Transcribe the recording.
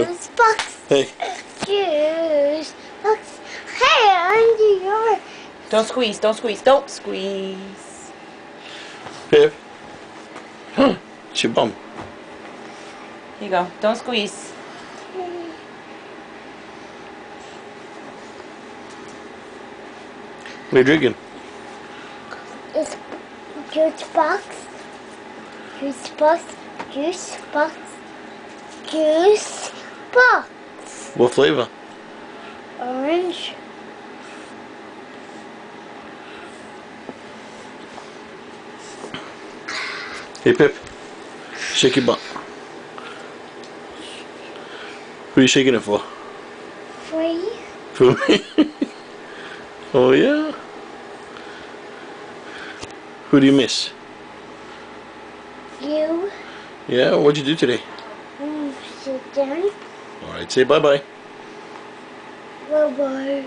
Juice box. Hey. Juice box. Hey, under your... Don't squeeze, don't squeeze, don't squeeze. Pip. It's your bum. Here you go, don't squeeze. What are you drinking? It's juice box. Juice box. Juice box. Juice box. What flavor? Orange. Hey Pip. Shake your butt. Who are you shaking it for? For you. For me? Oh yeah? Who do you miss? You. Yeah, what'd you do today? Sit down. Alright, say bye-bye. Bye-bye.